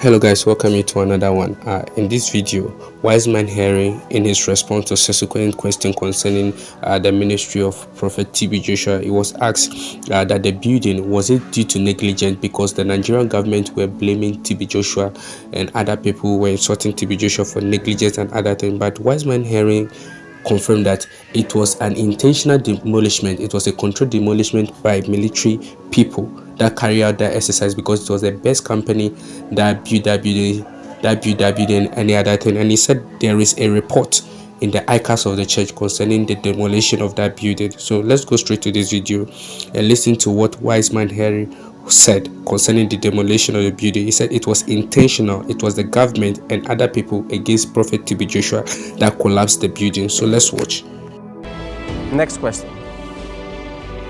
Hello guys, welcome you to another one. In this video, Wiseman hearing in his response to subsequent question concerning the ministry of Prophet TB Joshua, he was asked that the building, was it due to negligence, because the Nigerian government were blaming TB Joshua and other people were insulting TB Joshua for negligence and other things. But Wiseman hearing confirmed that it was an intentional demolishment. It was a controlled demolishment by military people that carry out that exercise, because it was the best company that built that building, any other thing. And he said there is a report in the icons of the church concerning the demolition of that building. So let's go straight to this video and listen to what Wiseman Harry said concerning the demolition of the building. He said it was intentional. It was the government and other people against Prophet TB Joshua that collapsed the building. So let's watch. Next question.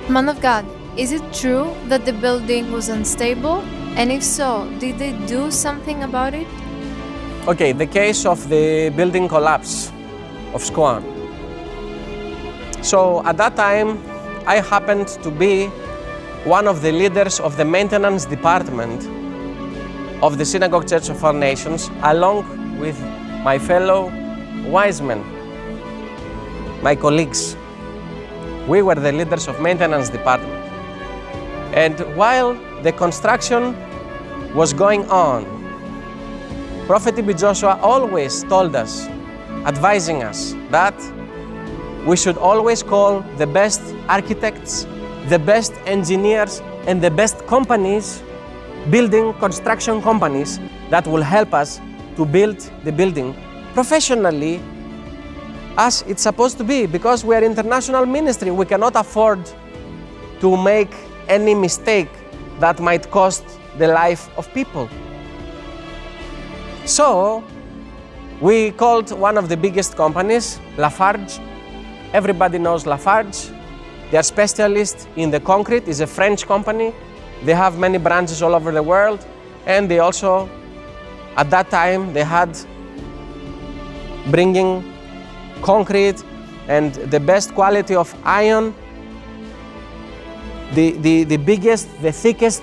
Man of God, is it true that the building was unstable? And if so, did they do something about it? Okay, the case of the building collapse of Scoan. So at that time, I happened to be one of the leaders of the maintenance department of the Synagogue Church of All Nations, along with my fellow Wiseman, my colleagues. We were the leaders of maintenance department. And while the construction was going on, Prophet TB Joshua always told us, advising us, that we should always call the best architects, the best engineers, and the best companies, building construction companies, that will help us to build the building professionally as it's supposed to be, because we are international ministry. We cannot afford to make any mistake that might cost the life of people. So we called one of the biggest companies, Lafarge. Everybody knows Lafarge. They are specialists in the concrete. It's a French company. They have many branches all over the world. And they also, at that time, they had bringing concrete and the best quality of iron, the biggest, the thickest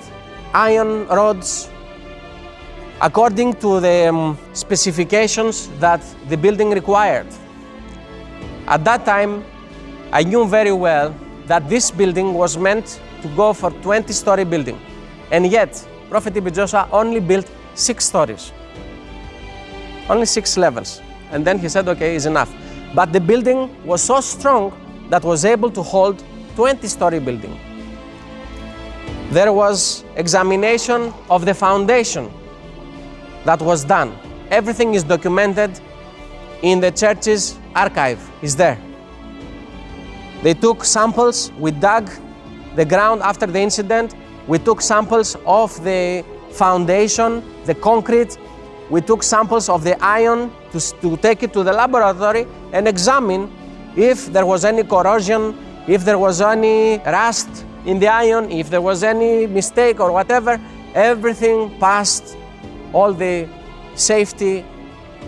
iron rods, according to the specifications that the building required. At that time, I knew very well that this building was meant to go for 20-story building. And yet, Prophet TB Joshua only built 6 stories, only 6 levels. And then he said, okay, it's enough. But the building was so strong that was able to hold 20-story building. There was examination of the foundation that was done. Everything is documented in the church's archive, is there. They took samples, we dug the ground after the incident, we took samples of the foundation, the concrete, we took samples of the iron to take it to the laboratory and examine if there was any corrosion, if there was any rust in the iron, if there was any mistake or whatever. Everything passed all the safety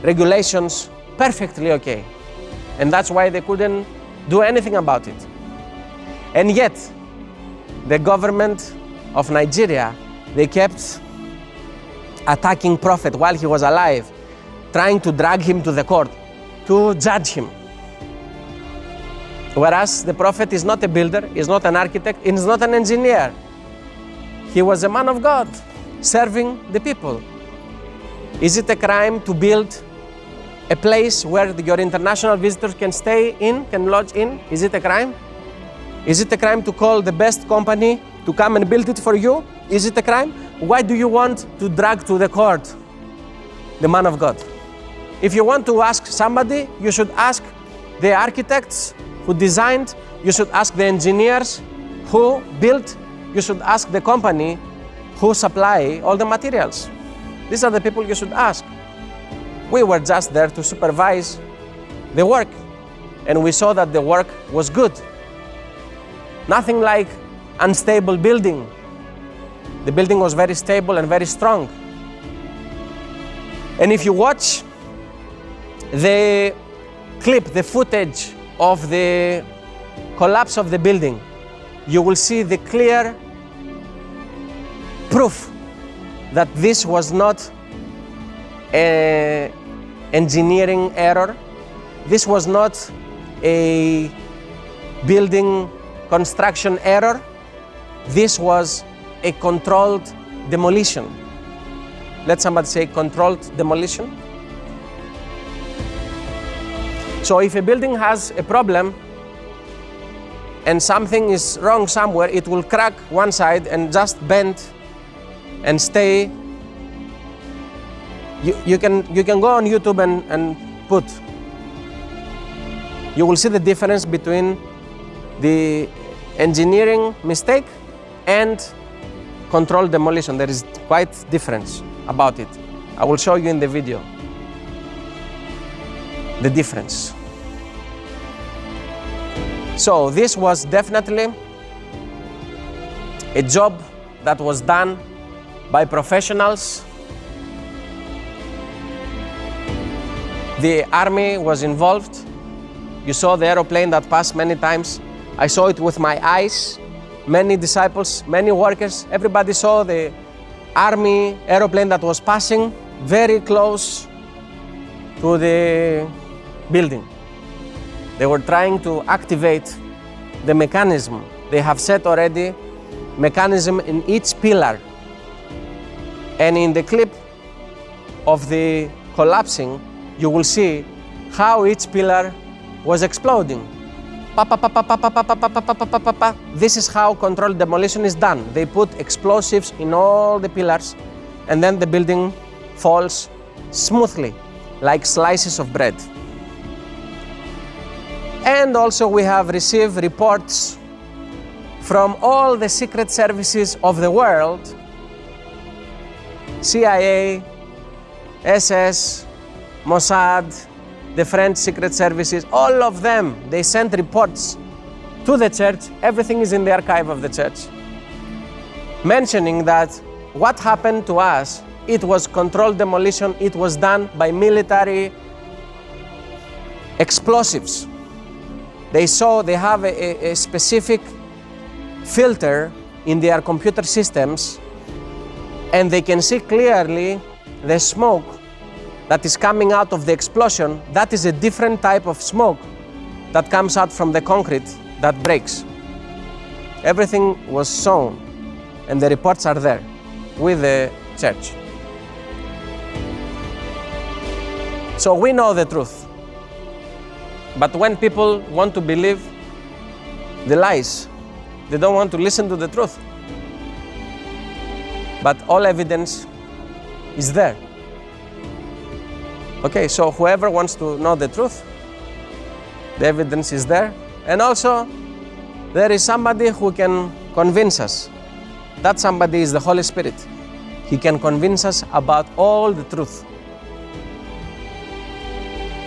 regulations perfectly okay. And that's why they couldn't do anything about it. And yet, the government of Nigeria, they kept attacking Prophet while he was alive, trying to drag him to the court, to judge him. Whereas the Prophet is not a builder, is not an architect, is not an engineer. He was a man of God, serving the people. Is it a crime to build a place where your international visitors can stay in, can lodge in? Is it a crime? Is it a crime to call the best company to come and build it for you? Is it a crime? Why do you want to drag to the court the man of God? If you want to ask somebody, you should ask the architects who designed, you should ask the engineers who built, you should ask the company who supply all the materials. These are the people you should ask. We were just there to supervise the work, and we saw that the work was good. Nothing like unstable building. The building was very stable and very strong. And if you watch the clip, the footage of the collapse of the building, you will see the clear proof that this was not an engineering error. This was not a building construction error. This was a controlled demolition. Let somebody say controlled demolition. So if a building has a problem and something is wrong somewhere, it will crack one side and just bend and stay. You can go on YouTube and put. You will see the difference between the engineering mistake and controlled demolition. There is quite difference about it. I will show you in the video the difference. So this was definitely a job that was done by professionals. The army was involved. You saw the aeroplane that passed many times. I saw it with my eyes. Many disciples, many workers, everybody saw the army aeroplane that was passing very close to the building. They were trying to activate the mechanism. They have set already mechanism in each pillar. And in the clip of the collapsing, you will see how each pillar was exploding. This is how controlled demolition is done. They put explosives in all the pillars, and then the building falls smoothly, like slices of bread. And also we have received reports from all the secret services of the world, CIA, SS, Mossad, the French secret services, all of them, they sent reports to the church. Everything is in the archive of the church, mentioning that what happened to us, it was controlled demolition, it was done by military explosives. They have a specific filter in their computer systems, and they can see clearly the smoke that is coming out of the explosion. That is a different type of smoke that comes out from the concrete that breaks. Everything was shown, and the reports are there with the church. So we know the truth. But when people want to believe the lies, they don't want to listen to the truth. But all evidence is there. Okay, so whoever wants to know the truth, the evidence is there. And also, there is somebody who can convince us. That somebody is the Holy Spirit. He can convince us about all the truth.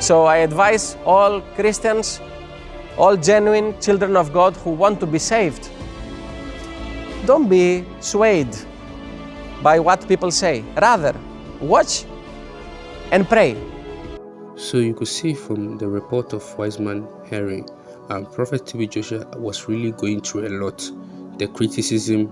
So I advise all Christians, all genuine children of God who want to be saved, don't be swayed by what people say. Rather, watch and pray. So you could see from the report of Wiseman hearing, Prophet TB Joshua was really going through a lot. The criticism,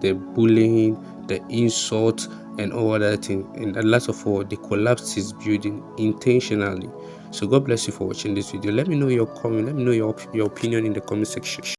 the bullying, the insult, and all other things. And last of all, they collapsed his building intentionally. So God bless you for watching this video. Let me know your comment. Let me know your opinion in the comment section.